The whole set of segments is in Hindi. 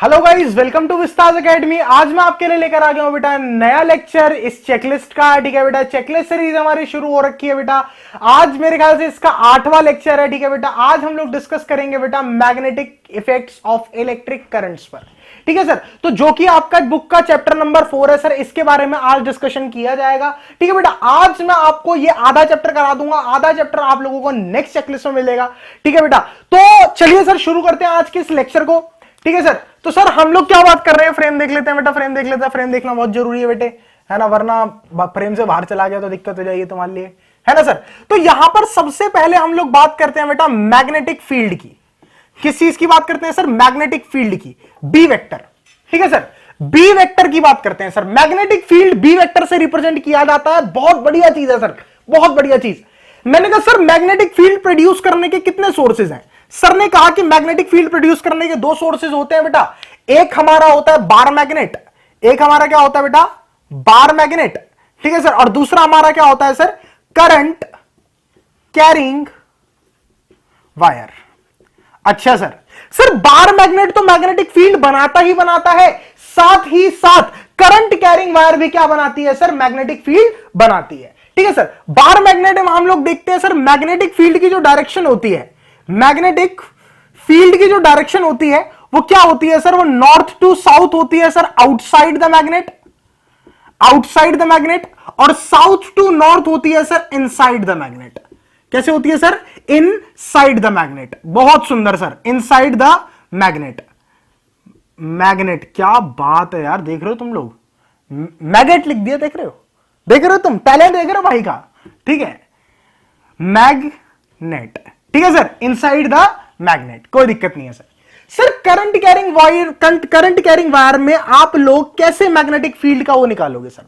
Hello guys, welcome to Vistas Academy. आज मैं आपके लिए लेकर आ गया हूं बेटा नया लेक्चर इस चेकलिस्ट का। ठीक है बेटा, चेकलिस्ट सीरीज हमारी शुरू हो रखी है बेटा। आज मेरे ख्याल से इसका 8वां लेक्चर है। ठीक है बेटा, आज हम लोग डिस्कस करेंगे बेटा magnetic effects of electric currents पर। ठीक है सर, तो जो कि आपका बुक का चैप्टर नंबर 4 है सर, इसके बारे में आज डिस्कशन किया जाएगा। ठीक है बेटा, आज मैं आपको ये आधा चैप्टर करा दूंगा, आधा चैप्टर आप लोगों को नेक्स्ट चेकलिस्ट में मिलेगा। ठीक है बेटा, तो चलिए सर शुरू करते हैं आज के इस लेक्चर को। ठीक है सर, तो सर हम लोग क्या बात कर रहे हैं, फ्रेम देख लेते हैं बेटा। फ्रेम देख लेते हैं, फ्रेम देखना बहुत जरूरी है बेटे, है ना, वरना फ्रेम से बाहर चला गया तो दिक्कत हो जाएगी तुम्हारे लिए, है ना सर। तो यहां पर सबसे पहले हम लोग बात करते हैं बेटा मैग्नेटिक फील्ड की। किस चीज की बात करते हैं सर? मैग्नेटिक फील्ड की, बी वेक्टर। ठीक है सर, बी वेक्टर की बात करते हैं sir. Magnetic field B vector से रिप्रेजेंट किया जाता है। बहुत बढ़िया चीज है सर, बहुत बढ़िया चीज। मैंने कहा सर मैग्नेटिक फील्ड प्रोड्यूस करने के कितने सोर्सेज हैं? सर ने कहा कि मैग्नेटिक फील्ड प्रोड्यूस करने के दो सोर्सेज होते हैं बेटा। एक हमारा होता है बार मैग्नेट, एक हमारा क्या होता है बेटा? Bar magnet. ठीक है सर, और दूसरा हमारा क्या होता है सर? Current carrying wire. अच्छा सर, सर बार मैग्नेट तो मैग्नेटिक फील्ड बनाता ही बनाता है, साथ ही साथ करंट कैरिंग वायर भी क्या बनाती है सर? मैग्नेटिक फील्ड बनाती है। ठीक है सर, बार मैग्नेट में हम लोग देखते हैं सर मैग्नेटिक फील्ड की जो डायरेक्शन होती है, मैग्नेटिक फील्ड की जो डायरेक्शन होती है वो क्या होती है सर? वो नॉर्थ टू साउथ होती है sir, outside the magnet, outside the magnet. और साउथ टू नॉर्थ होती है सर इनसाइड द मैग्नेट। कैसे होती है सर? Inside the magnet. बहुत सुंदर sir, inside the magnet. Magnet, क्या बात है यार, देख रहे हो तुम लोग, मैग्नेट लिख दिया, देख रहे हो, देख रहे हो तुम, टैलेंट देख रहे हो भाई का। ठीक है, मैग्नेट। ठीक है सर, इनसाइड द मैग्नेट, कोई दिक्कत नहीं है sir. Sir current carrying wire, current carrying wire में आप लोग कैसे मैग्नेटिक फील्ड का वो निकालोगे sir?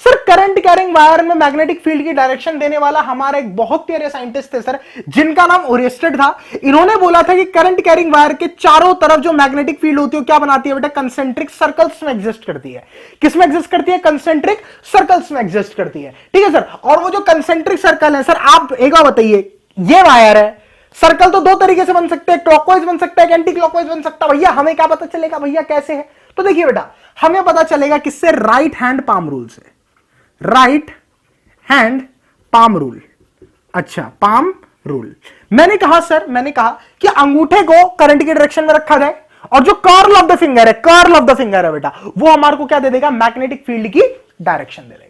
Sir current carrying wire में मैग्नेटिक फील्ड की डायरेक्शन देने वाला हमारा एक बहुत प्यारे साइंटिस्ट थे सर, जिनका नाम ओरिस्टेड था। इन्होंने बोला था कि करंट कैरिंग वायर के चारों तरफ जो मैग्नेटिक फील्ड होती है क्या बनाती है बेटा? कंसेंट्रिक सर्कल्स में एग्जिस्ट करती है। किस में एग्जिस्ट करती है? कंसेंट्रिक सर्कल्स में एग्जिस्ट करती है। ठीक है सर, और वो जो कंसेंट्रिक सर्कल है सर, आप एक बार बताइए, ये वायर है, सर्कल तो दो तरीके से बन सकते हैं, क्लॉकवाइज बन सकता है, एंटी क्लॉकवाइज बन सकता है। भैया हमें क्या पता चलेगा भैया कैसे है? तो देखिए बेटा, हमें पता चलेगा किससे? राइट हैंड पाम रूल से, राइट हैंड पाम रूल। अच्छा, पाम रूल। मैंने कहा सर, मैंने कहा कि अंगूठे को करंट की डायरेक्शन में रखा जाए और जो कर्ल ऑफ द फिंगर है, कर्ल ऑफ द फिंगर है बेटा, वो हमारे को क्या दे देगा? मैग्नेटिक फील्ड की डायरेक्शन दे देगा।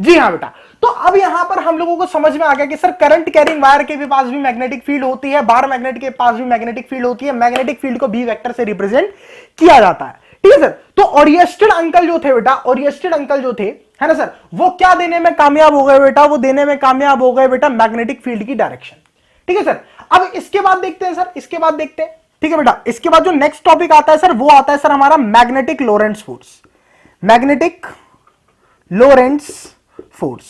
जी हां बेटा, तो अब यहां पर हम लोगों को समझ में आ गया कि सर करंट कैरिंग वायर के भी पास भी मैग्नेटिक फील्ड होती है, बार मैग्नेट के पास भी मैग्नेटिक फील्ड होती है। मैग्नेटिक फील्ड को बी वेक्टर से रिप्रेजेंट किया जाता है। ठीक है सर, तो ओरिस्टेड अंकल जो थे बेटा, ओरिस्टेड अंकल जो थे, है ना सर, वो क्या देने में कामयाब हो गए बेटा? वो देने में कामयाब हो गए बेटा मैग्नेटिक फील्ड की डायरेक्शन। ठीक है सर, अब इसके बाद देखते हैं सर, इसके बाद देखते हैं। ठीक है बेटा, इसके बाद जो नेक्स्ट टॉपिक आता है सर, वो आता है सर हमारा magnetic Lorentz force. Magnetic Lorentz force.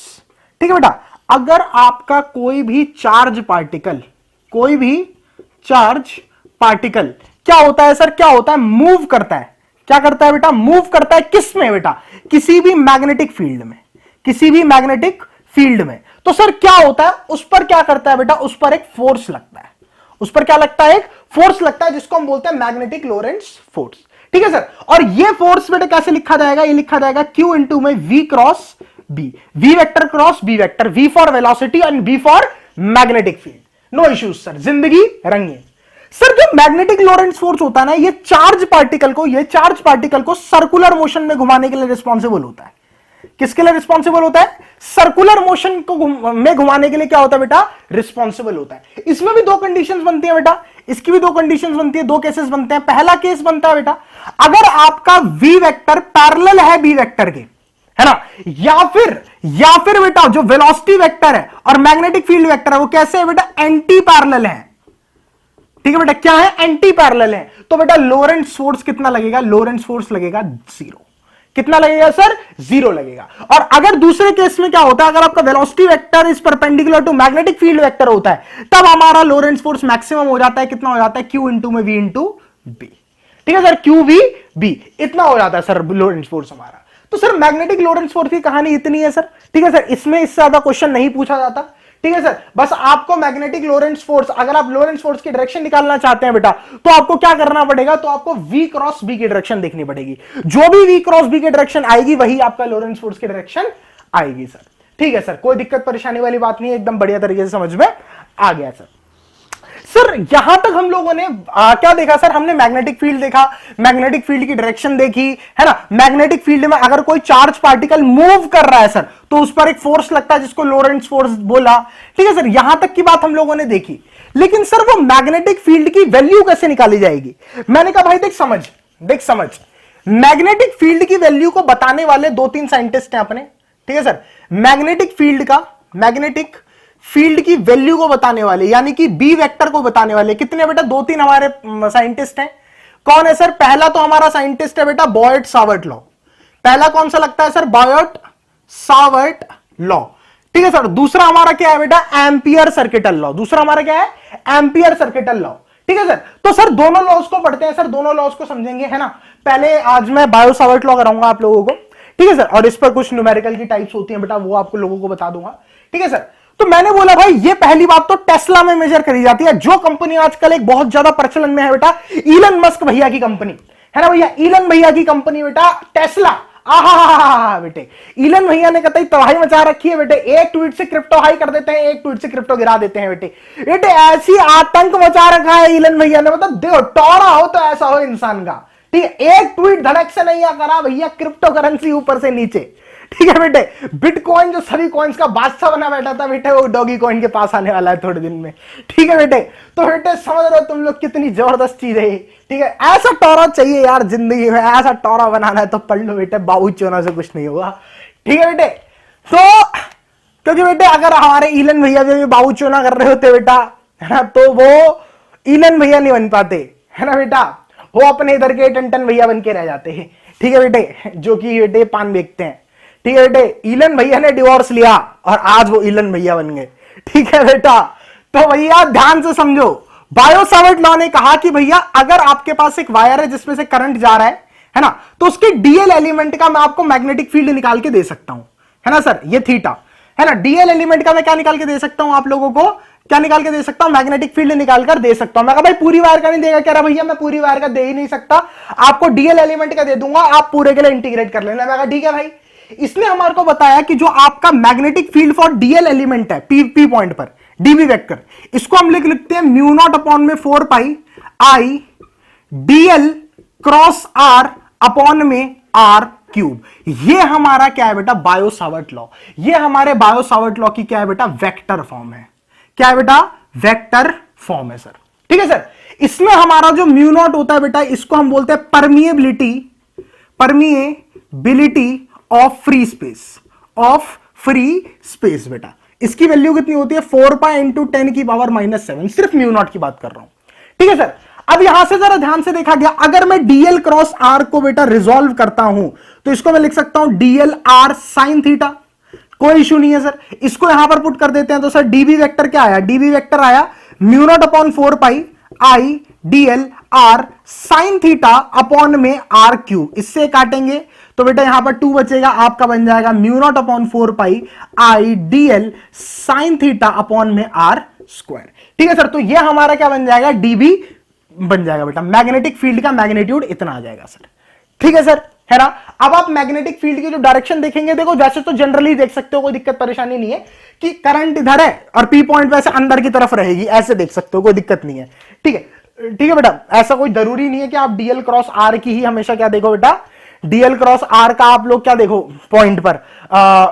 ठीक है बेटा, अगर आपका कोई भी चार्ज पार्टिकल, कोई भी चार्ज पार्टिकल क्या होता है सर? क्या होता है? मूव करता है। क्या करता है बेटा? मूव करता है। किस में बेटा? किसी भी मैग्नेटिक फील्ड में, किसी भी मैग्नेटिक फील्ड में। तो सर क्या होता है? उस पर क्या करता है बेटा? उस पर एक फोर्स लगता है। उस पर क्या लगता है? एक फोर्स लगता है, जिसको हम बोलते हैं मैग्नेटिक लोरेंट्ज फोर्स। ठीक है सर, और ये फोर्स बेटा कैसे लिखा जाएगा? ये लिखा जाएगा Q इंटू में V cross B, V vector cross B vector, V for velocity and B for magnetic field. No issues sir, जिंदगी रंगीन। सर जो मैग्नेटिक लोरेंट्ज फोर्स होता है ना, ये चार्ज पार्टिकल को, ये चार्ज पार्टिकल को सर्कुलर मोशन में घुमाने के लिए रिस्पॉन्सिबल होता है। किसके लिए रिस्पॉन्सिबल होता है? सर्कुलर मोशन को में घुमाने के लिए क्या होता है बेटा? रिस्पॉन्सिबल होता है। इसमें भी दो कंडीशंस बनती है बेटा, इसकी भी दो कंडीशंस बनती है, दो केसेस बनते हैं। पहला केस बनता है बेटा, अगर आपका वी वेक्टर पैरेलल है बी वेक्टर के, है ना, या फिर बेटा जो वेलोसिटी वेक्टर है और मैग्नेटिक फील्ड वेक्टर है वो कैसे है बेटा? एंटी पैरेलल है। ठीक है बेटा, क्या है? एंटी पैरेलल है। तो बेटा लोरेंट्ज फोर्स कितना लगेगा? लोरेंट्ज फोर्स लगेगा 0। कितना लगेगा सर? 0 लगेगा। और अगर दूसरे केस में क्या होता है, अगर आपका velocity vector is perpendicular to magnetic field vector होता है, तब हमारा लोरेंट्ज फोर्स मैक्सिमम हो जाता है। कितना हो जाता है? Q इंटू में V इंटू बी। ठीक है सर, QV इतना हो जाता है सर लोरेंट्ज फोर्स हमारा। तो सर मैग्नेटिक लोरेंट्ज फोर्स की कहानी इतनी है सर। ठीक है सर, इसमें इससे ज्यादा क्वेश्चन नहीं पूछा जाता। ठीक है सर। बस आपको मैग्नेटिक लोरेंट्ज फोर्स, अगर आप लोरेंट्ज फोर्स की डायरेक्शन निकालना चाहते हैं बेटा, तो आपको क्या करना पड़ेगा, तो आपको V क्रॉस B की डायरेक्शन देखनी पड़ेगी। जो भी V क्रॉस B की डायरेक्शन आएगी वही आपका लोरेंट्ज फोर्स की डायरेक्शन आएगी सर। ठीक है सर, कोई दिक्कत परेशानी वाली बात नहीं है, एकदम बढ़िया तरीके से समझ में आ गया सर। सर यहां तक हम लोगों ने क्या देखा सर, हमने मैग्नेटिक फील्ड देखा, मैग्नेटिक फील्ड की डायरेक्शन देखी, है ना। मैग्नेटिक फील्ड में अगर कोई चार्ज पार्टिकल मूव कर रहा है सर, तो उस पर एक फोर्स लगता है जिसको लोरेंट्ज फोर्स बोला। ठीक है सर, यहां तक की बात हम लोगों ने देखी। लेकिन सर वो मैग्नेटिक फील्ड की वैल्यू कैसे निकाली जाएगी? मैंने कहा भाई देख समझ, मैग्नेटिक फील्ड की वैल्यू को बताने वाले 2-3 साइंटिस्ट हैं अपने। ठीक है सर, मैग्नेटिक फील्ड की वैल्यू को बताने वाले, यानी कि बी वेक्टर को बताने वाले कितने बेटा, 2-3 हमारे साइंटिस्ट हैं। कौन है सर? पहला तो हमारा साइंटिस्ट है बेटा बॉयट सावर्ट लॉ। पहला कौन सा लगता है सर? Boyd Savart law. ठीक है सर। दूसरा हमारा क्या है बेटा? Ampere circuital law. दूसरा हमारा क्या है? Ampere circuital law. ठीक है सर। तो सर दोनों लॉज को पढ़ते हैं सर, दोनों लॉज को समझेंगे, है ना। पहले आज मैं बायो सावर्ट लॉ कराऊंगा आप लोगों को। ठीक है सर, और इस पर कुछ न्यूमेरिकल की टाइप्स होती हैं बेटा, वो आपको लोगों को बता दूंगा। ठीक है सर। तो मैंने बोला भाई ये पहली बात तो टेस्ला में मेजर करी जाती है, जो कंपनी आजकल एक बहुत ज्यादा प्रचलन में है बेटा, इलन मस्क भैया की कंपनी, है ना भैया। इलन भैया की कंपनी बेटा टेस्ला। आहा बेटे, इलन भैया ने कतई तबाही मचा रखी है बेटे। एक ट्वीट से क्रिप्टो हाई कर देते हैं, एक ट्वीट से क्रिप्टो गिरा देते हैं बेटे ऐसी आतंक मचा रखा है इलन भैया ने, मतलब देखो टोरा हो तो ऐसा हो इंसान का। ठीक है, एक ट्वीट धड़क से नहीं करा भैया, क्रिप्टो करेंसी ऊपर से नीचे। ठीक है बेटे, बिटकॉइन जो सभी कॉइन्स का बादशाह बना बैठा था बेटे, वो डॉगी कॉइन के पास आने वाला है थोड़े दिन में। ठीक है बेटे, तो बेटे समझ रहे हो तुम लोग कितनी जबरदस्त चीज है। ठीक है, ऐसा टोरा चाहिए यार जिंदगी में, ऐसा टोरा बनाना है तो पढ़ लो बेटे, बाबू चोना से कुछ नहीं होगा। ठीक है बेटे, तो क्योंकि बेटे अगर हमारे इलन भैया भी बाबू चोना कर रहे होते बेटा, है ना, तो वो इलन भैया नहीं बन पाते, है ना बेटा, वो अपने इधर के टन भैया बन के रह जाते हैं। ठीक है बेटे, जो कि बेटे पान बेचते हैं। ठीक है बेटे, इलन भैया ने डिवोर्स लिया और आज वो इलन भैया बन गए। ठीक है बेटा, तो भैया ध्यान से समझो, बायो सावर्ट लॉ ने कहा कि भैया अगर आपके पास एक वायर है जिसमें से करंट जा रहा है ना, तो उसके डीएल एलिमेंट का मैं आपको मैग्नेटिक फील्ड निकाल के दे सकता हूं, है ना सर, ये थीटा है ना। डीएल एलिमेंट का मैं क्या निकाल के दे सकता हूं आप लोगों को, क्या निकाल के दे सकता हूं? मैग्नेटिक फील्ड निकाल कर दे सकता हूं। मैं कहा भाई पूरी वायर का नहीं देगा, कह रहा भैया मैं पूरी वायर का दे ही नहीं सकता, आपको डीएल एलिमेंट का दे दूंगा, आप पूरे के लिए इंटीग्रेट कर लेना। मैं कहा ठीक है भाई। इसने हमारे को बताया कि जो आपका magnetic field for DL element है पी पॉइंट पर, डीबी वेक्टर, इसको हम लिखते हैं म्यू नॉट अपॉन में 4 pi I DL cross R upon में आर क्यूब। ये हमारा क्या है बेटा? Biot Savart law. ये हमारे बायो सावर्ट लॉ की क्या है बेटा? वेक्टर फॉर्म है। क्या है बेटा? वेक्टर फॉर्म है सर। ठीक है सर। इसमें हमारा जो म्यू नॉट होता है बेटा, इसको हम बोलते हैं परमिएबिलिटी ऑफ फ्री स्पेस बेटा। इसकी वैल्यू कितनी होती है? 4 पाई इंटू 10 की पावर -7। सिर्फ म्यू नॉट की बात कर रहा हूं। ठीक है सर। अब यहां से जरा ध्यान से देखा गया, अगर मैं डीएल क्रॉस आर को बेटा रिजॉल्व करता हूं, तो इसको मैं लिख सकता हूं डीएल आर साइन थीटा। कोई इशू नहीं है सर। इसको यहां पर पुट कर देते हैं, तो सर डीबी वेक्टर क्या आया? डीबी वेक्टर आया mu not upon 4 pi I d l r sine theta upon में आर क्यूब। इससे काटेंगे तो बेटा यहां पर 2 बचेगा, आपका बन जाएगा mu naught upon 4 pi I DL sine theta upon में आर स्क्वायर। ठीक है सर। तो यह हमारा क्या बन जाएगा? डीबी बन जाएगा बेटा। मैग्नेटिक फील्ड का मैग्नीट्यूड इतना आ जाएगा सर। ठीक है सर, है ना। अब आप मैग्नेटिक फील्ड की जो डायरेक्शन देखेंगे, देखो वैसे तो जनरली देख सकते हो, कोई दिक्कत परेशानी नहीं है कि करंट इधर है और पी पॉइंट वैसे अंदर की तरफ रहेगी, ऐसे देख सकते हो, कोई दिक्कत नहीं है। ठीक है, ठीक है बेटा। ऐसा कोई जरूरी नहीं है कि आप डीएल क्रॉस आर की ही हमेशा क्या देखो बेटा, डीएल क्रॉस आर का आप लोग क्या देखो पॉइंट पर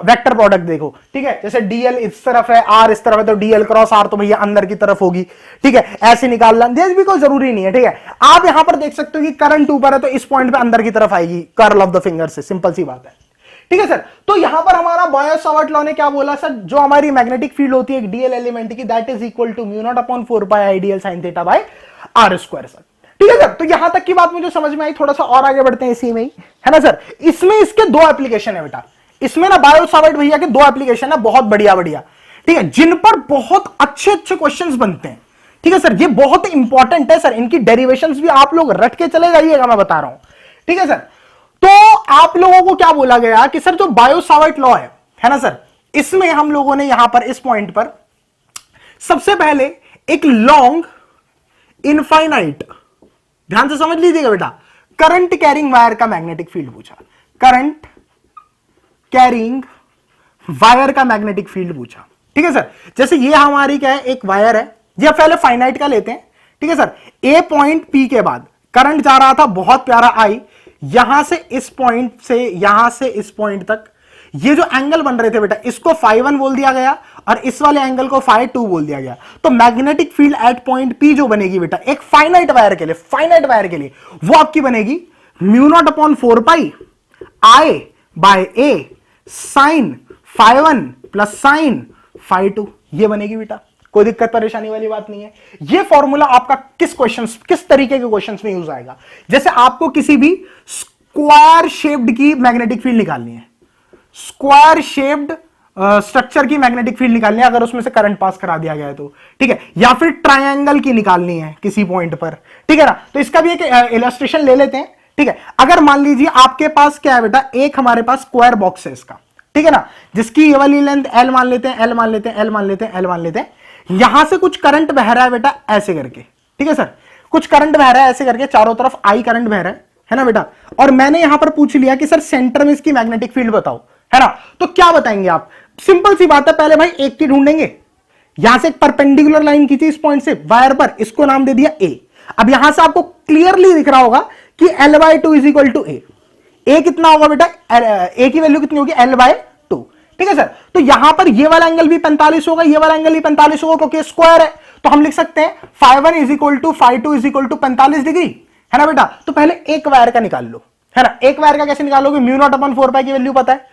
वेक्टर प्रोडक्ट देखो। ठीक है, जैसे डीएल इस तरफ है, आर इस तरफ है, तो डीएल क्रॉस आर तो भैया अंदर की तरफ होगी। ठीक है, ऐसे निकालना देश भी कोई जरूरी नहीं है। ठीक है, आप यहां पर देख सकते हो कि करंट ऊपर है तो इस पॉइंट पे अंदर की तरफ आएगी, कर्ल ऑफ द फिंगर से, सिंपल सी बात है। ठीक है सर। तो यहां पर हमारा बायो सावर्ट लॉ ने क्या बोला सर, जो हमारी मैग्नेटिक फील्ड होती है डीएल एलिमेंट की, that is equal to mu not upon 4 pi I DL sine theta by R square sir. ठीक है सर। तो यहां तक की बात मुझे समझ में आई, थोड़ा सा और आगे बढ़ते हैं इसी में ही, है ना सर। इसमें इसके 2 एप्लीकेशन है बेटा। इसमें ना बायो सावर्ट भैया के 2 एप्लीकेशन है, बहुत बढ़िया बढ़िया। ठीक है, जिन पर बहुत अच्छे अच्छे क्वेश्चंस बनते हैं। ठीक है सर, ये बहुत इंपॉर्टेंट है सर, इनकी डेरिवेशंस भी आप लोग रट के चले जाइएगा, मैं बता रहा हूं। ठीक है सर। तो आप लोगों को क्या बोला गया कि सर जो बायो सावर्ट लॉ है ना सर, इसमें हम लोगों ने यहां पर इस पॉइंट पर सबसे पहले एक लॉन्ग इनफाइनाइट, ध्यान से समझ लीजिएगा बेटा, करंट कैरिंग वायर का मैग्नेटिक फील्ड पूछा, करंट कैरिंग वायर का मैग्नेटिक फील्ड पूछा। ठीक है सर, जैसे ये हमारी क्या है, एक वायर है, ये पहले फाइनाइट का लेते हैं। ठीक है सर, ए पॉइंट पी के बाद करंट जा रहा था बहुत प्यारा आई, यहां से इस पॉइंट से यहां से इस पॉइंट तक, ये जो एंगल बन रहे थे बेटा, इसको φ1 बोल दिया गया और इस वाले एंगल को φ2 बोल दिया गया। तो magnetic field at point P जो बनेगी बेटा, एक फाइनाइट वायर के लिए, फाइनाइट वायर के लिए वो आपकी बनेगी μ0/4π I by a sine φ1 plus sine φ2, ये बनेगी बेटा। कोई दिक्कत परेशानी वाली बात नहीं है। ये फॉर्मूला आपका किस तरीके के क्वेश्चंस में यूज आएगा, जैसे आपको किसी भी स्क्वायर शेप्ड की मैग्नेटिक फील्ड निकालनी है, स्क्वायर शेप्ड स्ट्रक्चर की मैग्नेटिक फील्ड निकालनी है अगर उसमें से करंट पास करा दिया गया है तो, ठीक है, या फिर ट्रायंगल की निकालनी है किसी पॉइंट पर, ठीक है ना। तो इसका भी एक इलस्ट्रेशन ले लेते हैं। ठीक है, अगर मान लीजिए आपके पास क्या है बेटा, एक हमारे पास स्क्वायर बॉक्स है इसका, ठीक है ना, जिसकी ये वाली लेंथ एल मान लेते हैं, एल मान लेते हैं, एल मान लेते हैं, एल मान लेते हैं, यहां से कुछ करंट बह रहा है बेटा ऐसे करके, ठीक है सर, कुछ करंट बह रहा है ऐसे करके, चारों तरफ आई करंट बह रहा है ना बेटा। और मैंने यहां पर पूछ लिया कि सर सेंटर में इसकी मैग्नेटिक फील्ड बताओ, है ना, तो क्या बताएंगे आप, सिंपल सी बात है, पहले भाई एक की ढूंढेंगे, यहां से एक परपेंडिकुलर लाइन खींची इस पॉइंट से वायर पर, इसको नाम दे दिया ए। अब यहां से आपको क्लियरली दिख रहा होगा कि L/2 इज इक्वल टू ए कितना होगा बेटा, ए की वैल्यू कितनी होगी, L/2, ठीक है सर। तो यहां पर ये वाला एंगल भी 45 होगा, ये वाला एंगल भी 45 होगा क्योंकि स्क्वायर है, तो हम लिख सकते हैं φ1 is equal to φ2 is equal to 45 degree, है ना बेटा। तो पहले एक वायर का निकाल लो, है ना, एक वायर का कैसे निकालोगे, μ0/4π की वैल्यू पता है,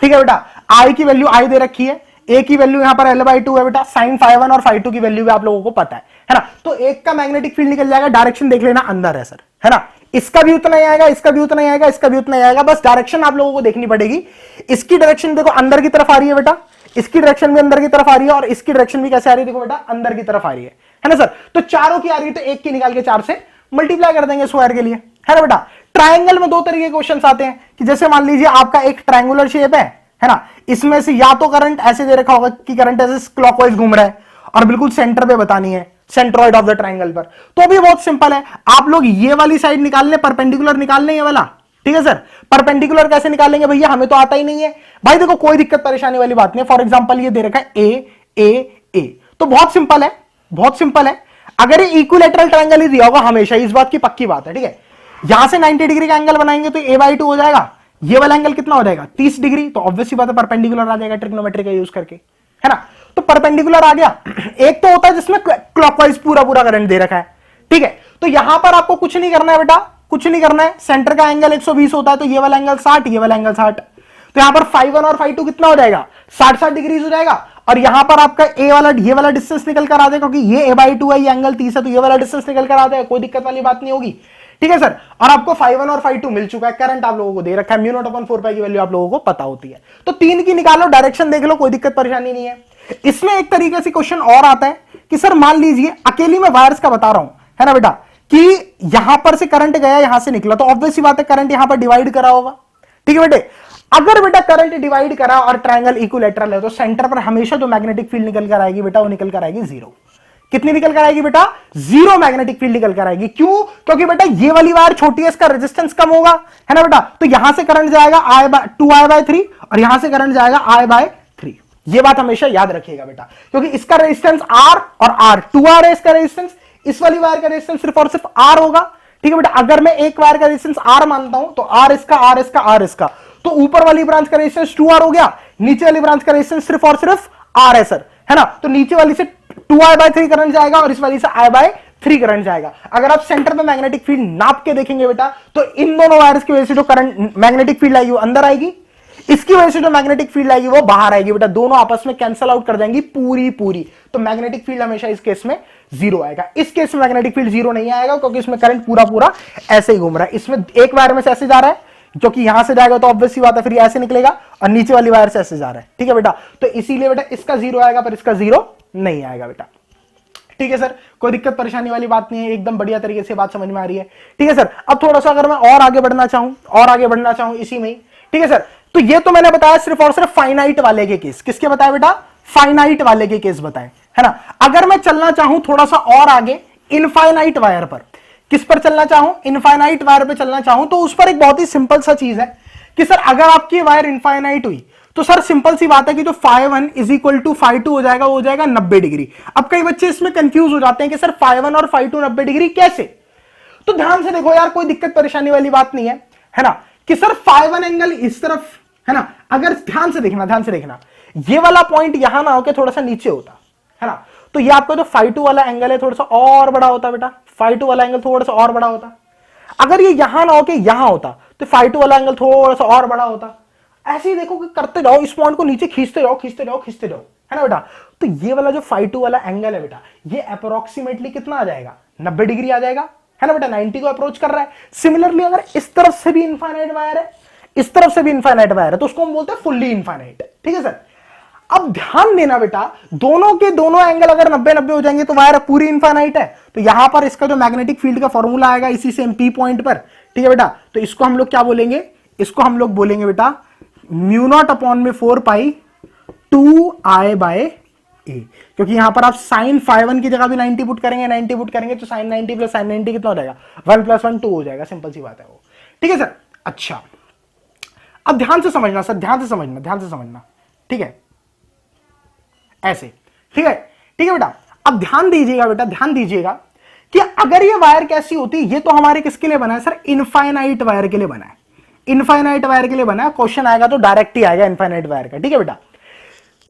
ठीक है बेटा, आई की वैल्यू आई दे रखी है, ए की वैल्यू यहां पर L/2 है बेटा, साइन φ1 और φ2 की वैल्यू भी आप लोगों को पता है ना। तो एक का मैग्नेटिक फील्ड निकल जाएगा, डायरेक्शन देख लेना अंदर है सर, है ना, इसका भी उतना ही आएगा, इसका भी उतना ही आएगा, इसका भी उतना ही आएगा, बस डायरेक्शन आप लोगों को देखनी पड़ेगी। इसकी डायरेक्शन देखो अंदर की तरफ आ रही है बेटा, इसकी डायरेक्शन भी अंदर की तरफ आ रही है, और इसकी डायरेक्शन भी कैसे आ रही है, देखो बेटा अंदर की तरफ आ रही है ना सर। तो चारों की आ रही है, तो एक की निकाल के 4 से मल्टीप्लाई कर देंगे स्क्वायर के लिए, है ना बेटा। ट्रायंगल में दो तरीके के क्वेश्चन आते हैं कि जैसे मान लीजिए आपका एक ट्रायंगुलर शेप है ना, इसमें से या तो करंट ऐसे दे रखा होगा कि करंट ऐसे क्लॉकवाइज घूम रहा है और बिल्कुल सेंटर पे बतानी है, सेंट्रॉइड ऑफ द ट्रायंगल पर, तो भी बहुत सिंपल है, आप लोग ये वाली साइड निकाल लें, परपेंडिकुलर निकाल लें ये वाला, ठीक है सर। परपेंडिकुलर कैसे निकालेंगे भैया, हमें तो आता ही नहीं है भाई, देखो कोई दिक्कत परेशानी वाली बात नहीं है। फॉर एग्जांपल ये दे रखा है ए, तो बहुत सिंपल है, बहुत सिंपल है। अगर ये इक्विलैटरल ट्रायंगल ही दिया होगा हमेशा, इस बात की पक्की बात है, ठीक है, यहां से 90 डिग्री का एंगल बनाएंगे तो a/2 हो जाएगा, ये वाला एंगल कितना हो जाएगा 30 डिग्री, तो ऑब्वियसली बात है परपेंडिकुलर आ जाएगा ट्रिग्नोमेट्री का यूज करके, है ना। तो परपेंडिकुलर आ गया। एक तो होता है जिसमें क्लॉकवाइज पूरा करंट दे रखा है, ठीक है, तो यहां पर आपको कुछ नहीं करना है बेटा, कुछ नहीं करना है, सेंटर का एंगल 120 होता है, तो ये वाला एंगल 60, ये वाला एंगल 60, तो यहां पर φ1 और φ2 कितना हो जाएगा 60 डिग्री हो जाएगा। और यहां पर आपका ए वाला ये वाला डिस्टेंस निकल कर आ जाएगा, क्योंकि ये a/2 है, ये एंगल 30 है, तो ये वाला डिस्टेंस निकल कर आ जाएगा, कोई दिक्कत वाली बात नहीं होगी, ठीक है सर। और आपको φ1 और φ2 मिल चुका है, करंट आप लोगों को दे रखा है, μ0/4π की वैल्यू आप लोगों को पता होती है, तो 3 की निकालो, डायरेक्शन देख लो, कोई दिक्कत परेशानी नहीं है। इसमें एक तरीके से क्वेश्चन और आता है कि सर मान लीजिए अकेली मैं वायर्स का बता रहा हूं, है ना बेटा, कि यहां पर से करंट गया, यहां से निकला, तो ऑब्वियस सी बात है करंट यहां पर डिवाइड करा होगा, ठीक है बेटे। अगर बेटा करंट डिवाइड करा और ट्रायंगल इक्विलैटरल है, तो सेंटर पर हमेशा जो मैग्नेटिक फील्ड निकल कर आएगी बेटा, वो निकल कर आएगी 0। कितनी निकल कर आएगी बेटा, 0 मैग्नेटिक फील्ड निकल कर आएगी। क्यों, क्योंकि बेटा ये वाली वायर छोटी है, इसका रेजिस्टेंस कम होगा, है ना बेटा, तो यहां से करंट जाएगा 2I/3 और यहां से करंट जाएगा I/3। ये बात हमेशा याद रखिएगा बेटा, क्योंकि इसका रेजिस्टेंस R और R, 2R है इसका रेजिस्टेंस, इस वाली वायर का रेजिस्टेंस सिर्फ और सिर्फ R होगा, ठीक है बेटा। अगर मैं एक वायर का रेजिस्टेंस R मानता हूं, तो R इसका, R इसका, R इसका, तो ऊपर वाली ब्रांच का रेजिस्टेंस 2R हो गया, नीचे वाली ब्रांच का रेजिस्टेंस सिर्फ और सिर्फ R है सर, है ना। तो नीचे वाली से 2I/3 करंट जाएगा और इस वाली से I/3 करंट जाएगा। अगर आप सेंटर में मैग्नेटिक फील्ड नाप के देखेंगे बेटा, तो इन दोनों वायर्स की वजह से जो करंट मैग्नेटिक फील्ड आएगी वो अंदर आएगी, इसकी वजह से जो मैग्नेटिक फील्ड आएगी वो बाहर आएगी बेटा, दोनों आपस में कैंसल आउट कर जाएंगी पूरी। तो मैग्नेटिक फील्ड हमेशा इस केस में 0 आएगा। इस केस में मैग्नेटिक फील्ड 0 नहीं आएगा, क्योंकि इसमें करंट पूरा ऐसे ही घूम रहा है। इसमें एक वायर में से ऐसे जा रहा है, जो कि यहां से जाएगा तो ऑब्वियस सी बात है फिर ऐसे निकलेगा, और नीचे वाली वायर से ऐसे जा रहा है, ठीक है बेटा। तो इसीलिए बेटा इसका 0 आएगा, पर इसका 0 नहीं आएगा बेटा, ठीक है सर। कोई दिक्कत परेशानी वाली बात नहीं है, एकदम बढ़िया तरीके से बात समझ में आ रही है, ठीक है सर। अब थोड़ा सा अगर मैं और आगे बढ़ना चाहूं इसी में ही, ठीक है सर। तो ये तो मैंने बताया सिर्फ और सिर्फ फाइनाइट वाले के केस, किसके बताया बेटा, फाइनाइट वाले के केस बताए, है ना। अगर मैं चलना चाहूं थोड़ा सा और आगे इनफाइनाइट वायर पर, किस पर चलना चाहूं, इनफाइनाइट वायर पर चलना चाहूं, तो उस पर एक बहुत ही सिंपल सा चीज है कि सर अगर आपकी वायर इनफाइनाइट हुई तो सर सिंपल सी बात है कि जो φ1 इज इक्वल टू φ2 हो जाएगा, वो हो जाएगा 90 डिग्री। अब कई बच्चे इसमें कंफ्यूज हो जाते हैं कि सर φ1 और φ2 90 डिग्री कैसे। तो ध्यान से देखो यार, कोई दिक्कत परेशानी वाली बात नहीं है ना, कि सर φ1 एंगल इस तरफ है ना, अगर ध्यान से देखना ये वाला पॉइंट यहां ना होकर थोड़ा सा नीचे होता है ना, तो ये आपका जो φ2 वाला एंगल है थोड़ा सा और बड़ा होता बेटा, φ2 वाला एंगल थोड़ा सा और बड़ा होता। अगर ये यहां ना होके यहां होता तो φ2 वाला एंगल थोड़ा सा और बड़ा होता। ऐसे ही देखो कि करते जाओ, इस पॉइंट को नीचे खींचते जाओ है ना बेटा। तो ये वाला जो φ2 वाला एंगल है बेटा, ये अप्रोक्सीमेटली कितना आ जाएगा, 90 डिग्री आ जाएगा, है ना बेटा, 90 को अप्रोच कर रहा है। सिमिलरली अगर इस तरफ से भी इनफाइनाइट वायर है, इस तरफ से भी इनफाइनाइट वायर है, तो उसको हम बोलते हैं फुल्ली इनफाइनाइट। ठीक है सर। अब ध्यान देना बेटा, दोनों के दोनों एंगल अगर 90-90 हो जाएंगे तो वायर पूरी इनफाइनाइट है। तो यहां पर इसका जो मैग्नेटिक फील्ड का फॉर्मूला आएगा इसी से पी पॉइंट पर। ठीक है बेटा, तो इसको हम लोग क्या बोलेंगे, इसको हम लोग बोलेंगे बेटा μ0/4 2I/a, क्योंकि यहां पर आप sin φ1 की जगह भी 90 पुट करेंगे तो sin 90 प्लस sin 90 कितना हो जाएगा, 1 + 1 2 हो जाएगा। सिंपल सी बात है वो। ठीक है सर। अच्छा, अब ध्यान से समझना सर, ध्यान से समझना। ठीक है, ऐसे। ठीक है बेटा। अब ध्यान दीजिएगा कि अगर ये वायर कैसी होती, ये तो हमारे किसके लिए बना है सर, इनफाइनाइट वायर के लिए बना है, क्वेश्चन आएगा तो डायरेक्ट ही आएगा इनफाइनाइट वायर का। ठीक है बेटा।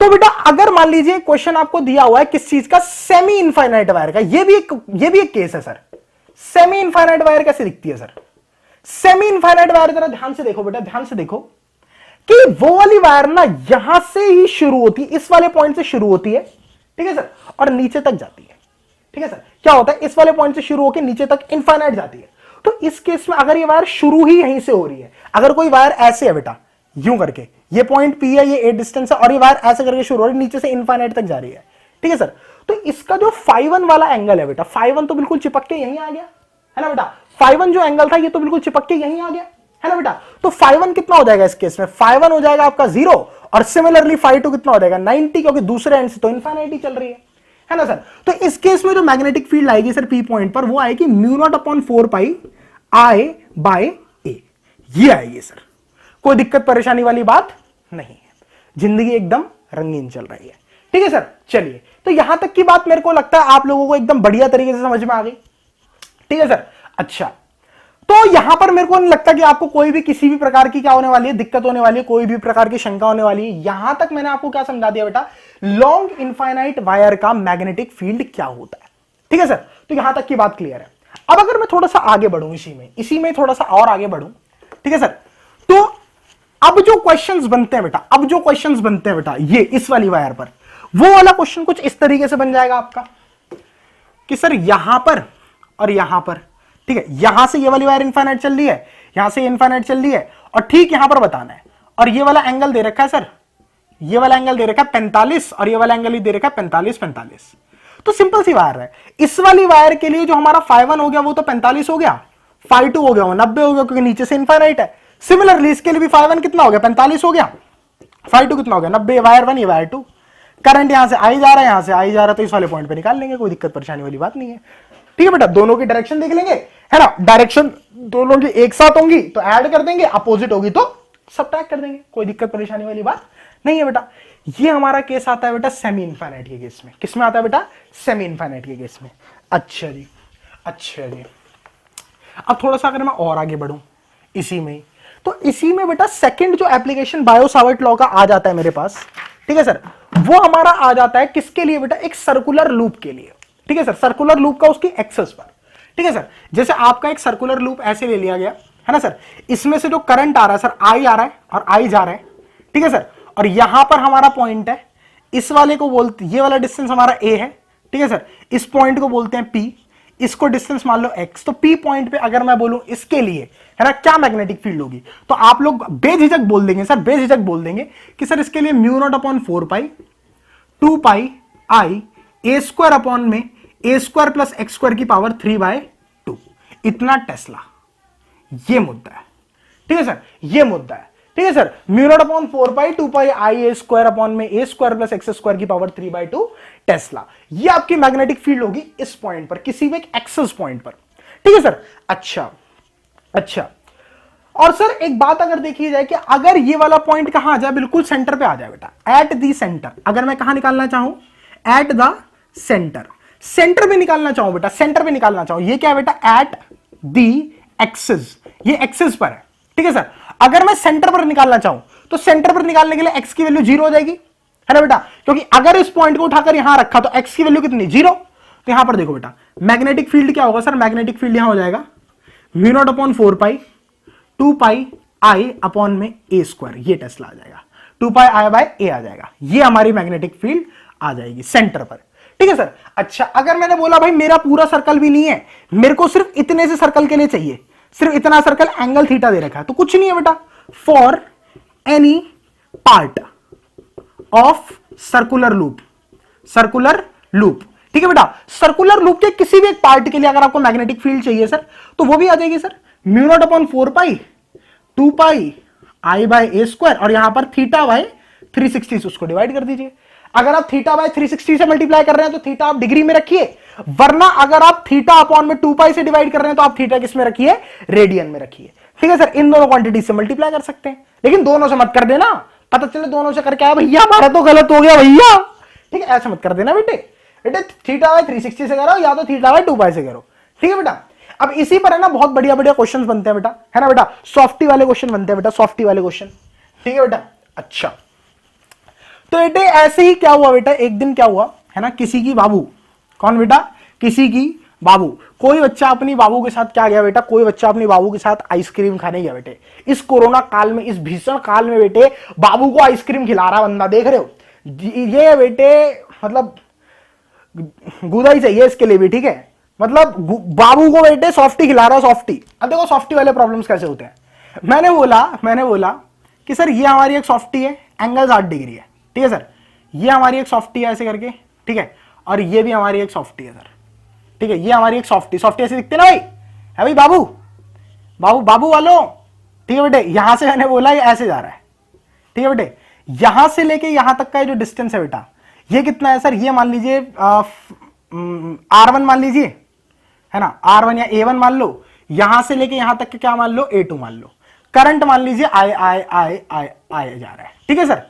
तो बेटा अगर मान लीजिए क्वेश्चन आपको दिया हुआ है किस चीज का, सेमी इनफाइनाइट वायर का, ये भी एक केस है सर। सेमी इनफाइनाइट वायर कैसे दिखती है सर, सेमी इनफाइनाइट वायर जरा ध्यान से देखो बेटा, ध्यान से देखो कि वो वाली वायर ना यहां से ही शुरू होती है, इस वाले पॉइंट से शुरू होती है। ठीक है सर, और नीचे तक जाती है। ठीक है सर, क्या होता है, इस वाले पॉइंट से शुरू होकर नीचे तक इनफाइनाइट जाती है। तो इस केस में अगर ये वायर शुरू ही यहीं से हो रही है, अगर कोई वायर ऐसे है बेटा, यूं करके, ये पॉइंट पी है, ये ए डिस्टेंस है, और ये वायर ऐसे करके शुरू हो रही है, नीचे से इनफाइनाइट तक जा रही है। ठीक है सर, तो इसका जो φ1 वाला एंगल है बेटा, φ1 तो बिल्कुल चिपक के यहीं आ गया, है ना बेटा। φ1 जो एंगल था ये तो बिल्कुल चिपक के यहीं आ गया, है ना बेटा। तो φ1 कितना हो जाएगा इस केस में, φ1 हो जाएगा आपका 0, और सिमिलरली φ2 कितना हो जाएगा 90, क्योंकि दूसरे एंड से तो इनफाइनाइट ही चल रही है ना सर। तो इस केस में जो मैग्नेटिक फील्ड आएगी सर पी पॉइंट पर, वो आएगी μ0/4 I/a, ये आएगी सर। कोई दिक्कत परेशानी वाली बात नहीं है, जिंदगी एकदम रंगीन चल रही है। ठीक है सर। चलिए, तो यहां तक की बात मेरे को लगता है आप लोगों को एकदम बढ़िया तरीके से समझ में आ गई। ठीक है सर। अच्छा, तो यहां पर मेरे को नहीं लगता कि आपको कोई भी किसी भी प्रकार की क्या होने वाली है, दिक्कत होने वाली है, कोई भी प्रकार की शंका होने वाली है। यहां तक मैंने आपको क्या समझा दिया बेटा, लॉन्ग इनफाइनाइट वायर का मैग्नेटिक फील्ड क्या होता है। ठीक है सर, तो यहां तक की बात क्लियर है। अब अगर मैं थोड़ा सा आगे बढ़ूं, इसी में थोड़ा सा और आगे बढ़ूं, ठीक है सर, तो अब जो क्वेश्चंस बनते हैं बेटा, ये इस वाली वायर पर, वो वाला क्वेश्चन कुछ इस तरीके से बन जाएगा आपका कि सर यहां पर और यहां पर, ठीक है, यहां से ये वाली वायर इनफाइनाइट चल रही है, यहां से इनफाइनाइट चल रही है, और ठीक यहां पर बताना है, और ये वाला एंगल दे रखा है सर, ये वाला एंगल दे रखा है 45, और ये वाला एंगल ही दे रखा है 45। तो सिंपल सी वायर है, इस वाली वायर के लिए जो हमारा φ1 हो गया वो तो 45 हो गया, φ2 हो गया वो 90 हो गया, क्योंकि नीचे से इनफाइनाइट है। सिमिलरली इसके लिए भी φ1 कितना हो गया, 45 हो गया, φ2 कितना हो गया 90, वायर 1 ये वायर 2। करंट यहां से आई जा रहा है, यहां से आई जा रहा है, तो इस वाले पॉइंट पे निकाल लेंगे, कोई दिक्कत परेशानी वाली बात नहीं है। ठीक है बेटा, दोनों की डायरेक्शन देख लेंगे, है ना, डायरेक्शन दोनों की एक साथ होंगी तो ऐड कर देंगे, अपोजिट होगी तो सब्ट्रैक्ट कर देंगे, कोई दिक्कत परेशानी वाली बात नहीं है बेटा। ये हमारा केस आता है बेटा सेमी इनफाइनाइट के केस में। किसमें आता है बेटा, सेमी इनफाइनाइट के केस में। अच्छा जी, अब थोड़ा सा अगर मैं और आगे बढ़ूं इसी में, तो इसी में बेटा सेकंड जो एप्लीकेशन बायो-सावर्ट लॉ का आ जाता है मेरे पास, ठीक है सर, वो हमारा आ जाता है किसके लिए बेटा, एक सर्कुलर लूप के लिए। ठीक है सर, सर्कुलर लूप का उसकी एक्सेस पर। ठीक है सर, जैसे आपका एक सर्कुलर लूप ऐसे ले लिया गया है ना सर, इसमें से जो करंट आ रहा है सर, आई आ रहा है और आई जा रहा है। ठीक है सर, और यहां पर हमारा पॉइंट है, इस वाले को बोलते, ये वाला डिस्टेंस हमारा ए है। ठीक है सर, इस पॉइंट को बोलते हैं पी, इसको डिस्टेंस मान लो एक्स। तो पी पॉइंट पे अगर मैं बोलूं इसके लिए, है ना, क्या मैग्नेटिक फील्ड होगी, तो आप लोग बेझिझक बोल देंगे सर, बेझिझक बोल देंगे कि सर इसके लिए μ0/4 2 I a² में a² + x² की पावर 3/2, इतना टेस्ला। ये मुद्दा है। ठीक है सर, ये मुद्दा है। ठीक ठीक है सर, म्यू नॉट अपॉन 4 पाई 2 पाई आई ए स्क्वायर अपॉन में ए स्क्वायर प्लस एक्स स्क्वायर की पावर 3/2 टेस्ला। ये आपकी मैग्नेटिक फील्ड होगी इस पॉइंट पर, किसी भी एक एक्सेस पॉइंट पर। ठीक है सर, अच्छा और सर एक बात अगर देखी जाए कि अगर ये वाला पॉइंट कहां आ जाए, बिल्कुल सेंटर पे आ जाए बेटा, एट दी सेंटर, अगर मैं कहां निकालना चाहूं, एट द सेंटर, सेंटर पे निकालना चाहूं बेटा, सेंटर पे निकालना चाहूं, ये क्या है बेटा, एट दी एक्सिस, ये एक्सिस पर है। ठीक है सर, अगर मैं सेंटर पर निकालना चाहूं तो सेंटर पर निकालने के लिए एक्स की वैल्यू 0 हो जाएगी, है ना बेटा, क्योंकि अगर इस पॉइंट को उठाकर यहां रखा तो एक्स की वैल्यू कितनी, 0। तो यहां पर देखो बेटा, मैग्नेटिक फील्ड क्या होगा सर, मैग्नेटिक फील्ड यहां हो जाएगा म्यू नॉट अपॉन 4 पाई 2 पाई आई अपॉन में ए स्क्वायर, ये टेस्ला आ जाएगा, 2 पाई आई बाय ए आ जाएगा, ये हमारी मैग्नेटिक फील्ड आ जाएगी सेंटर पर। ठीक है सर, अच्छा अगर मैंने बोला भाई मेरा पूरा सर्कल भी नहीं है, मेरे को सिर्फ इतने से सर्कल के लिए चाहिए, सिर्फ इतना सर्कल, एंगल थीटा दे रखा है, तो कुछ नहीं है बेटा, for any part of circular loop, ठीक है बेटा, सर्कुलर लूप के किसी भी एक पार्ट के लिए अगर आपको मैग्नेटिक फील्ड चाहिए सर, तो वो भी आ जाएगी सर, म्यू नॉट अपॉन 4 पाई 2 पाई आई बाय ए स्क्वायर, और यहां पर थीटा बाय 360 से उसको डिवाइड कर दीजिए। अगर आप थीटा बाय 360 से मल्टीप्लाई कर रहे हैं तो थीटा आप डिग्री में रखिए, वरना अगर आप थीटा अपॉन में 2 पाई से डिवाइड कर रहे हैं तो आप थीटा किस में रखिए, रेडियन में रखिए। ठीक है सर, इन दोनों क्वांटिटी से मल्टीप्लाई कर सकते हैं, लेकिन दोनों से मत कर देना, पता चले दोनों से करके आया भैया हमारा तो गलत हो गया भैया। ठीक है, ऐसा मत कर देना बेटे, थीटा बाय 360 से करो या तो थीटा बाय 2 पाई से करो। ठीक है बेटा, अब इसी पर है ना बहुत बढ़िया बढ़िया क्वेश्चंस बनते हैं बेटा, है ना बेटा, सॉफ्टी वाले क्वेश्चन बनते हैं बेटा, सॉफ्टी वाले क्वेश्चन। ठीक है बेटा, अच्छा तो बेटे ऐसे ही क्या हुआ बेटा, एक दिन क्या हुआ है ना, किसी की बाबू, कौन बेटा, किसी की बाबू, कोई बच्चा अपनी बाबू के साथ क्या गया बेटा, कोई बच्चा अपनी बाबू के साथ आइसक्रीम खाने गया बेटे, इस कोरोना काल में, इस भीषण काल में बेटे बाबू को आइसक्रीम खिला रहा बंदा, देख रहे हो, ये बेटे मतलब गुदा ही चाहिए इसके लिए भी। ठीक है, मतलब बाबू को बेटे सॉफ्टी खिला रहा, सॉफ्टी। अब देखो सॉफ्टी वाले प्रॉब्लम्स कैसे होते हैं, मैंने बोला कि सर ये हमारी एक सॉफ्टी है, एंगल 60 डिग्री है। ठीक है सर, ये हमारी एक सॉफ्टी है ऐसे करके, ठीक है, और ये भी हमारी एक सॉफ्टी है सर। ठीक है, ये हमारी एक सॉफ्टी ऐसे दिखते ना भाई, है भाई बाबू बाबू बाबू वालों। ठीक है बेटे, यहां से मैंने बोला ये ऐसे जा रहा है। ठीक है बेटे, यहां से लेके यहां तक का जो डिस्टेंस है बेटा, ये कितना है सर, ये मान लीजिए R1 मान लीजिए, है ना, R1 या A1 मान लो, यहां से लेके यहां तक के क्या मान लो, A2 मान लो, करंट मान लीजिए I जा रहा है। ठीक है सर,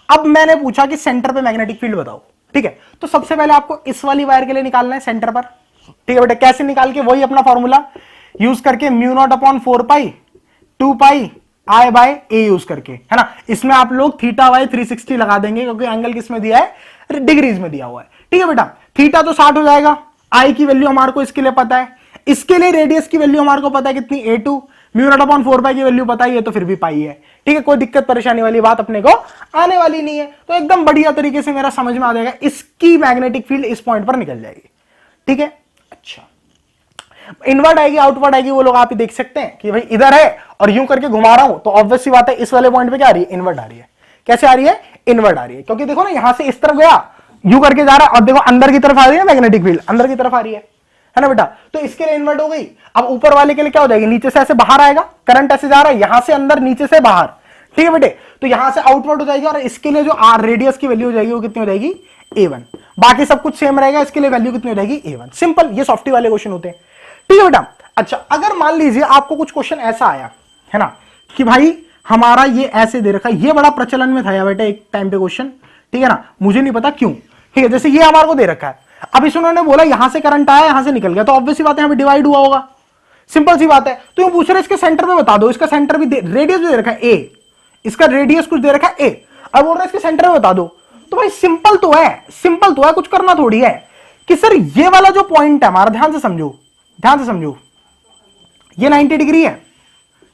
अब मैंने पूछा कि सेंटर पे मैग्नेटिक फील्ड बताओ। ठीक है, तो सबसे पहले आपको इस वाली वायर के लिए निकालना है सेंटर पर। ठीक है बेटा, कैसे निकाल के, वही अपना फॉर्मूला यूज करके, म्यू नॉट अपॉन 4 पाई 2 पाई आई बाय ए यूज करके, है ना, इसमें आप लोग थीटा बाय 360 लगा देंगे, क्योंकि एंगल किसमें दिया है, डिग्रीज में दिया हुआ है। ठीक है बेटा, थीटा तो 60 हो जाएगा, आई की वैल्यू हमारे को इसके लिए पता है, इसके लिए रेडियस की वैल्यू हमारे को पता है कितनी, A2, म्यू नॉट अपॉन 4 पाई की वैल्यू पता ही है, तो फिर भी पाई है। ठीक है, कोई दिक्कत परेशानी वाली बात अपने को आने वाली नहीं है, तो एकदम बढ़िया तरीके से मेरा समझ में आ जाएगा, इसकी मैग्नेटिक फील्ड इस पॉइंट पर निकल जाएगी। ठीक है, अच्छा इनवर्ट आएगी आउटवर्ड आएगी वो लोग आप ही देख सकते हैं कि भाई इधर है और यूं करके घुमा रहा हूं, तो ऑब्वियस सी बात है इस वाले पॉइंट पे क्या आ रही है, इनवर्ट आ रही है। कैसे आ रही है, इनवर्ट आ रही है, क्योंकि देखो ना यहां से इस तरफ गया, यूं करके जा रहा है, और देखो अंदर की तरफ आ रही है मैग्नेटिक फील्ड, अंदर की तरफ आ रही है ना बेटा, तो इसके लिए इन्वर्ट हो गई। अब ऊपर वाले के लिए क्या हो जाएगी, नीचे से ऐसे बाहर आएगा, करंट ऐसे जा रहा है, यहां से अंदर नीचे से बाहर। ठीक है बेटे, तो यहां से आउटवर्ड हो जाएगी, और इसके लिए जो आर रेडियस की वैल्यू हो जाएगी वो कितनी हो जाएगी, A1। बाकी सब कुछ सेम रहेगा, इसके लिए वैल्यू कितनी हो जाएगी, A1। सिंपल, ये सॉफ्टी वाले क्वेश्चन होते हैं। ठीक है बेटा, अच्छा अगर मान लीजिए आपको कुछ क्वेश्चन ऐसा आया है ना कि भाई हमारा ये ऐसे दे रखा है, ये बड़ा प्रचलन में था बेटा एक टाइम पे क्वेश्चन, ठीक है ना, मुझे नहीं पता क्यों। ठीक है, जैसे ये हमारे को दे रखा है, अब इस उन्होंने बोला यहां से करंट आया, यहां से निकल गया, तो ऑब्वियस सी बात है यहां पे डिवाइड हुआ होगा, सिंपल सी बात है। तो ये पूछ रहे इसके सेंटर पे बता दो, इसका सेंटर भी रेडियस भी दे रखा है A, इसका रेडियस कुछ दे रखा है A, अब बोल रहे इसके सेंटर में बता दो, तो भाई सिंपल तो है, कुछ करना थोड़ी है कि सर ये वाला जो पॉइंट है हमारा, ध्यान से समझो, ये 90 डिग्री है।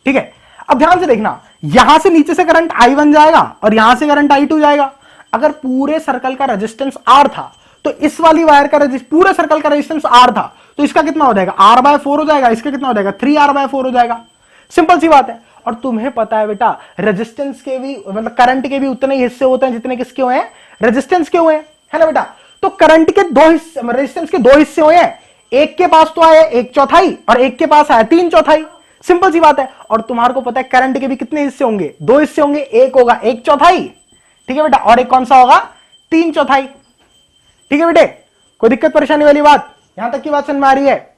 ठीक है, अब ध्यान से देखना, यहां से नीचे से करंट I1 जाएगा और यहां से करंट I2 जाएगा। अगर पूरे सर्कल का रेजिस्टेंस R था, तो इस वाली वायर का पूरे सर्कल का रेजिस्टेंस R था, तो इसका कितना हो जाएगा, R/4 हो जाएगा, इसका कितना हो जाएगा, 3R/4 हो जाएगा। सिंपल सी बात है। और तुम्हें पता है बेटा, रेजिस्टेंस के भी मतलब करंट के भी उतने ही हिस्से होते हैं जितने किसके हुए हैं, रेजिस्टेंस के हुए हैं, है ना बेटा। तो करंट के दो हिस्से, रेजिस्टेंस के दो हिस्से हुए हैं, एक के पास तो आया 1/4 और एक के पास आया 3/4। सिंपल सी बात है। और तुम्हारे को पता है करंट के भी कितने हिस्से होंगे, दो हिस्से होंगे, एक होगा 1/4, ठीक है बेटा, और एक कौन सा होगा 3/4, ठीक है बेटे। कोई दिक्कत परेशानी वाली बात, यहां तक की बात समझ में आ रही है,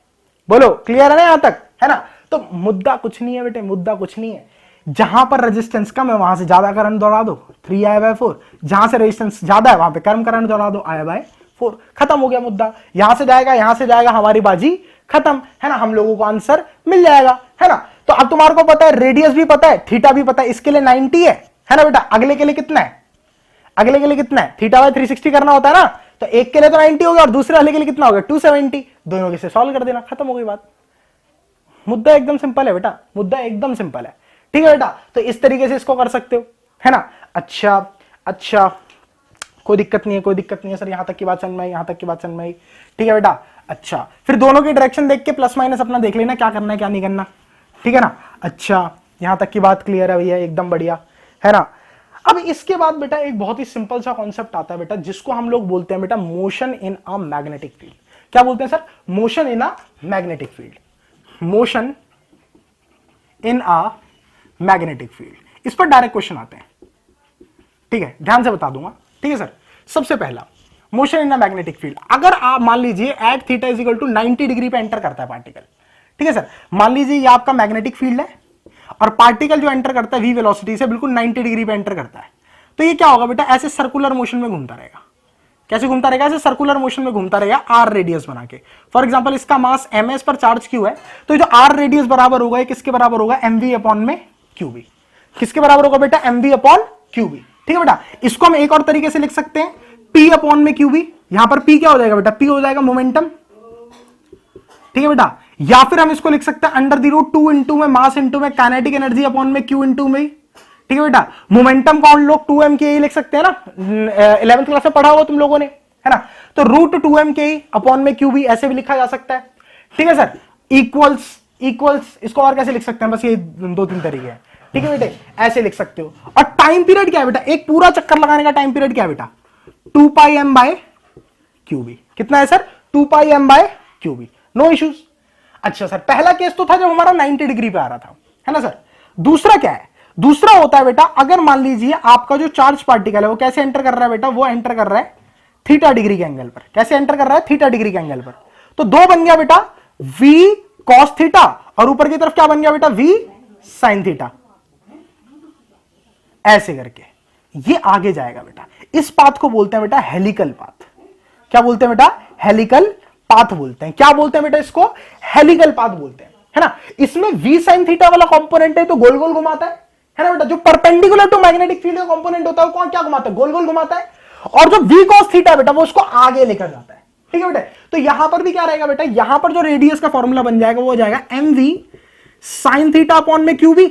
बोलो क्लियर है ना यहां तक, है ना। तो मुद्दा कुछ नहीं है बेटे, मुद्दा कुछ नहीं है, जहां पर रेजिस्टेंस कम है वहां से ज्यादा करंट दौड़ा दो, 3I/4, जहां से रेजिस्टेंस ज्यादा है वहां पे कम करंट दौड़ा दो, I/4, खत्म हो गया मुद्दा। यहां से जाएगा हमारी बाजी खत्म, है ना, हम लोगों को आंसर मिल जाएगा, है ना। तो अब तुम्हारे को पता है रेडियस भी पता है, थीटा भी पता है, इसके लिए 90 है ना बेटा। अगले के लिए कितना है, अगले के लिए कितना है, θ/360 करना होता है ना, तो एक के लिए तो 90 हो गया और दूसरे वाले के लिए कितना हो गया 270, दोनों के से सॉल्व कर देना, खत्म हो गई बात। मुद्दा एकदम सिंपल है बेटा, मुद्दा एकदम सिंपल है, ठीक है बेटा। तो इस तरीके से इसको कर सकते हो, है ना। अच्छा, कोई दिक्कत नहीं है, कोई दिक्कत नहीं है सर, यहां तक की बात समझ में आई, यहां तक की बात समझ में आई, ठीक है बेटा। अच्छा, फिर दोनों की डायरेक्शन देख के प्लस माइनस अपना देख लेना क्या करना है क्या नहीं करना, ठीक है ना। अच्छा, यहां तक की बात क्लियर है भैया, एकदम बढ़िया, है ना। अब इसके बाद बेटा एक बहुत ही सिंपल सा कॉन्सेप्ट आता है बेटा, जिसको हम लोग बोलते हैं बेटा motion in a magnetic field. क्या बोलते हैं sir, motion in a magnetic field, motion in a magnetic field. इस पर डायरेक्ट क्वेश्चन आते हैं, ठीक है, ध्यान से बता दूंगा, ठीक है सर। सबसे पहला motion in a magnetic field, अगर आप मान लीजिए at theta is equal to 90 degree पे एंटर करता है पार्टिकल, ठीक है सर। मान लीजिए ये आपका मैग्नेटिक फील्ड है और पार्टिकल जो एंटर करता है v वेलोसिटी से बिल्कुल 90 डिग्री पे एंटर करता है, तो ये क्या होगा बेटा, ऐसे सर्कुलर मोशन में घूमता रहेगा। कैसे घूमता रहेगा, ऐसे सर्कुलर मोशन में घूमता रहेगा आर रेडियस बना के। फॉर एग्जांपल इसका मास ms पर चार्ज q है, तो जो आर रेडियस बराबर होगा ये किसके बराबर होगा, mv अपॉन में qb। किसके बराबर होगा बेटा, mv अपॉन qb, ठीक है बेटा। इसको हम एक और तरीके से लिख सकते हैं, p अपॉन में qb। यहां पर p क्या हो जाएगा बेटा, p हो जाएगा मोमेंटम, ठीक है बेटा। या फिर हम इसको लिख सकते हैं अंडर द रूट 2 इंटू में मास इंटू में काइनेटिक एनर्जी अपॉन में q इंटू में, ठीक है बेटा। मोमेंटम को हम लोग 2m के लिख सकते हैं ना, 11th क्लास में पढ़ा होगा तुम लोगों ने, है ना। तो रूट 2m के अपॉन में q भी ऐसे भी लिखा जा सकता है, ठीक है सर। इक्वल्स इसको और कैसे लिख सकते हैं, बस ये 2-3 तरीके हैं, ठीक है बेटे, ऐसे लिख सकते हो। और टाइम पीरियड क्या है बेटा, एक पूरा चक्कर लगाने का टाइम पीरियड क्या है बेटा, 2πm/qb। कितना है सर, 2πm/qb, नो इश्यूज। अच्छा सर, पहला केस तो था जब हमारा 90 डिग्री पे आ रहा था, है ना सर। दूसरा क्या है, दूसरा होता है बेटा अगर मान लीजिए आपका जो चार्ज पार्टिकल है वो कैसे एंटर कर रहा है बेटा, वो एंटर कर रहा है थीटा डिग्री के एंगल पर। कैसे एंटर कर रहा है, थीटा डिग्री के एंगल पर। तो दो बन गया बेटा v cos थीटा और ऊपर की तरफ क्या बन गया बेटा, v sin थीटा, ऐसे करके ये आगे जाएगा बेटा। इस पाथ को बोलते हैं बेटा हेलिकल पाथ। क्या बोलते हैं बेटा, हेलिकल पाथ बोलते हैं। क्या बोलते हैं बेटा इसको, हेलिकल पाथ बोलते हैं, है ना। इसमें v sin थीटा वाला कंपोनेंट है तो गोल गोल घुमाता है ना बेटा। जो परपेंडिकुलर टू मैग्नेटिक फील्ड का कंपोनेंट होता है वो कौन क्या घुमाता है, गोल गोल घुमाता है। और जो v cos थीटा बेटा वो उसको आगे लेकर जाता है, ठीक है बेटा। तो यहां पर भी क्या रहेगा बेटा, यहां पर जो रेडियस का फॉर्मूला बन जाएगा वो हो जाएगा mv sin थीटा अपॉन में qb,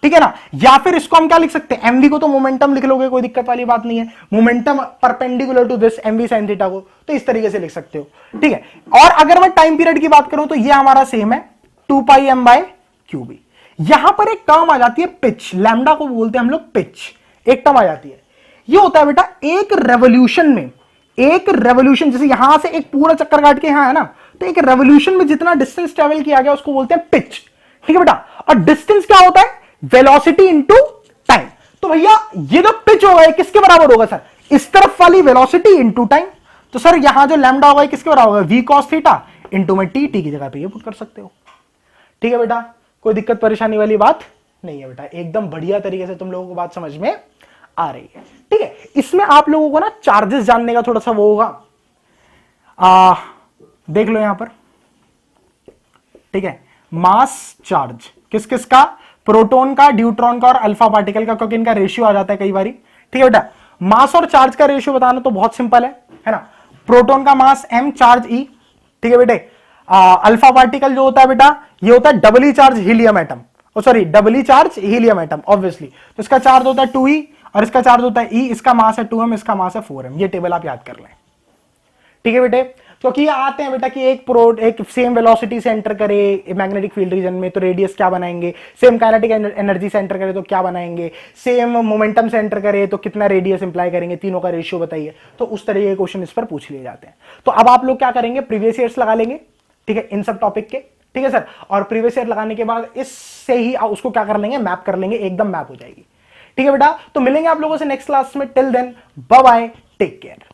ठीक है ना। या फिर इसको हम क्या लिख सकते हैं, mv को तो मोमेंटम लिख लोगे, कोई दिक्कत वाली बात नहीं है, momentum perpendicular to this mv sin theta को, तो इस तरीके से लिख सकते हो, ठीक है। और अगर मैं टाइम पीरियड की बात करूं तो ये हमारा सेम है 2πm/qb। यहां पर एक टर्म आ जाती है पिच, लैम्डा को बोलते हैं हम लोग पिच, एक टर्म आ जाती है। ये होता है बेटा एक रेवोल्यूशन में, एक रेवोल्यूशन जैसे यहां से एक पूरा चक्कर काट के यहां है ना, तो एक रेवोल्यूशन में जितना डिस्टेंस ट्रेवल किया गया उसको बोलते हैं पिच, ठीक है बेटा। और डिस्टेंस क्या होता है, वेलोसिटी इंटू टाइम। तो भैया ये जो पिच होगा ये किसके बराबर होगा सर, इस तरफ वाली वेलोसिटी इंटू टाइम। तो सर यहां जो लैम्डा होगा किसके बराबर होगा, v cos थीटा इंटू में टी की जगह पे ये पुट कर सकते हो, ठीक है बेटा। कोई दिक्कत परेशानी वाली बात नहीं है बेटा, एकदम बढ़िया तरीके से तुम लोगों को बात समझ में आ रही है, ठीक है। इसमें आप लोगों को ना चार्जेस जानने का थोड़ा सा वो होगा, देख लो यहां पर, ठीक है। मास चार्ज किस किस का, प्रोटॉन का, ड्यूट्रॉन का और अल्फा पार्टिकल का, क्योंकि इनका रेशियो आ जाता है कई बारी, ठीक है बेटा। मास और चार्ज का रेशियो बताना तो बहुत सिंपल है ना। प्रोटॉन का मास m, चार्ज e, ठीक है बेटे। अल्फा पार्टिकल जो होता है बेटा ये होता है doubly charge helium atom, sorry doubly charge helium atom obviously. तो इसका चार्ज होता है 2e और इसका चार्ज होता है e, इसका मास है 2m, इसका मास है 4m। ये टेबल आप याद कर लें, ठीक है बेटे। क्योंकि ये आते हैं बेटा कि एक सेम वेलोसिटी से एंटर करे मैग्नेटिक फील्ड रीजन में तो रेडियस क्या बनाएंगे, सेम काइनेटिक एनर्जी से एंटर करे तो क्या बनाएंगे, सेम मोमेंटम से एंटर करे तो कितना रेडियस इंप्लाई करेंगे, तीनों का रेशियो बताइए। तो उस तरह के क्वेश्चन इस पर पूछ लिए जाते हैं। तो अब आप लोग क्या करेंगे, प्रीवियस ईयर्स लगा लेंगे, ठीक है, इन सब टॉपिक के, ठीक है सर। और प्रीवियस ईयर लगाने के बाद इससे ही उसको क्या कर लेंगे, मैप कर लेंगे, एकदम मैप हो जाएगी। ठीक है बेटा, तो मिलेंगे आप लोगों से नेक्स्ट क्लास में। Till then bye bye, take care.